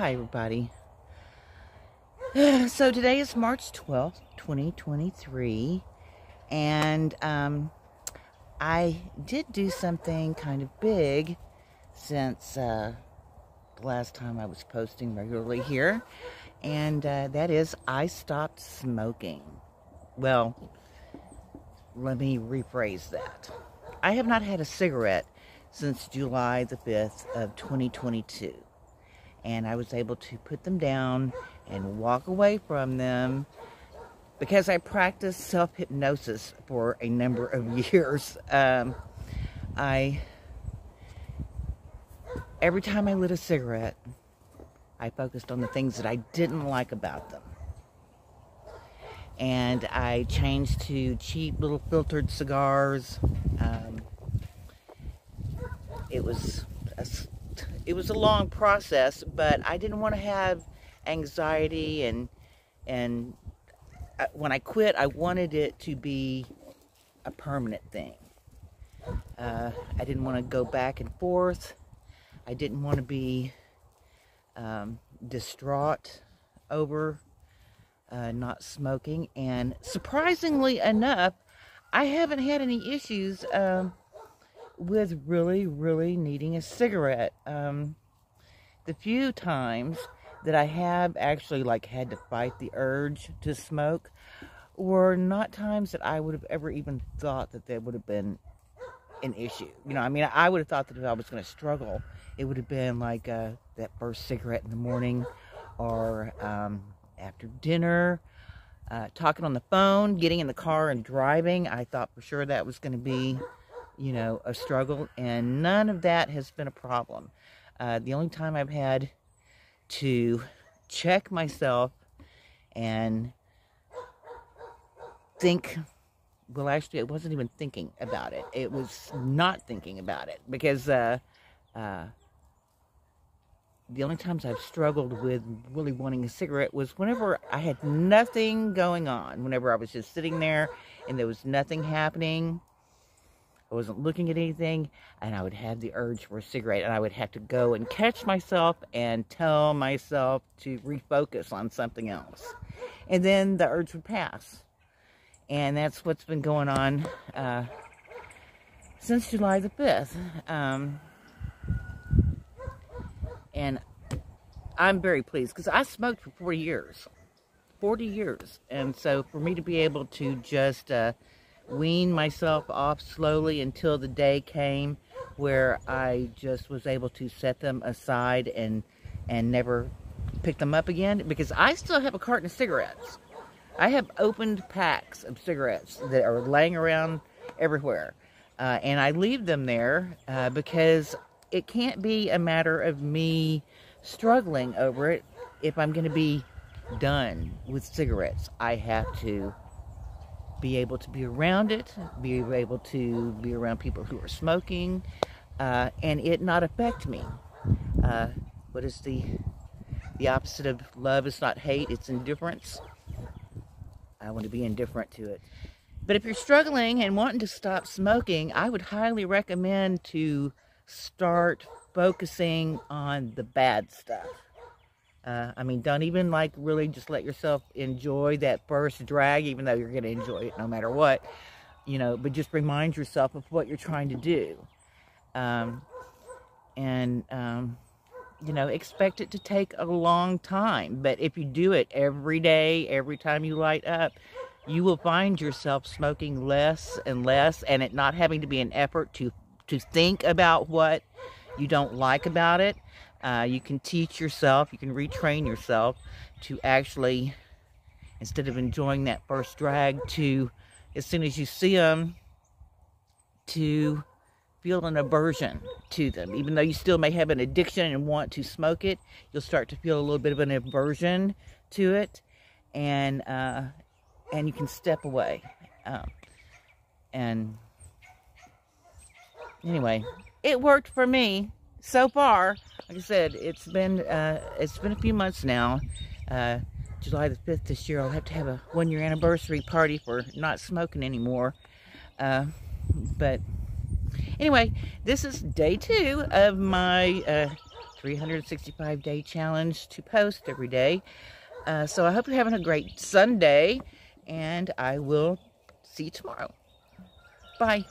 Hi everybody. So today is March 12th, 2023, and I did do something kind of big since the last time I was posting regularly here, and that is I stopped smoking. Well, let me rephrase that. I have not had a cigarette since July the 5th of 2022. And I was able to put them down and walk away from them because I practiced self-hypnosis for a number of years. Every time I lit a cigarette, I focused on the things that I didn't like about them. And I changed to cheap little filtered cigars. It was a long process, but I didn't want to have anxiety, and when I quit, I wanted it to be a permanent thing. I didn't want to go back and forth. I didn't want to be distraught over not smoking, and surprisingly enough, I haven't had any issues with really needing a cigarette. The few times that I have actually had to fight the urge to smoke were not times that I would have ever even thought that there would have been an issue. I would have thought that if I was going to struggle, it would have been like that first cigarette in the morning, or after dinner, talking on the phone, getting in the car and driving. I thought for sure that was going to be a struggle, and none of that has been a problem. The only time I've had to check myself and think, well, actually, it wasn't even thinking about it. It was not thinking about it, because the only times I've struggled with really wanting a cigarette was whenever I had nothing going on, whenever I was just sitting there and there was nothing happening. I wasn't looking at anything, and I would have the urge for a cigarette, and I would have to go and catch myself and tell myself to refocus on something else. And then the urge would pass. And that's what's been going on since July the 5th. And I'm very pleased, because I smoked for 40 years. 40 years. And so for me to be able to just wean myself off slowly until the day came where I just was able to set them aside and never pick them up again, because I still have a carton of cigarettes. I have opened packs of cigarettes that are laying around everywhere, and I leave them there because it can't be a matter of me struggling over it. If I'm going to be done with cigarettes, I have to be able to be around it, be able to be around people who are smoking, and it not affect me. What is the opposite of love? Is not hate, it's indifference. I want to be indifferent to it. But if you're struggling and wanting to stop smoking, I would highly recommend to start focusing on the bad stuff. Don't even really just let yourself enjoy that first drag, even though you're going to enjoy it no matter what, but just remind yourself of what you're trying to do. Expect it to take a long time. But if you do it every day, every time you light up, you will find yourself smoking less and less, and it not having to be an effort to think about what you don't like about it. You can teach yourself, you can retrain yourself to actually, instead of enjoying that first drag, to, as soon as you see them, to feel an aversion to them. Even though you still may have an addiction and want to smoke it, you'll start to feel a little bit of an aversion to it, and you can step away. And anyway, it worked for me so far. Like I said, it's been a few months now. July the 5th this year, I'll have to have a 1-year anniversary party for not smoking anymore. But anyway, this is day 2 of my 365-day challenge to post every day. So I hope you're having a great Sunday, and I will see you tomorrow. Bye.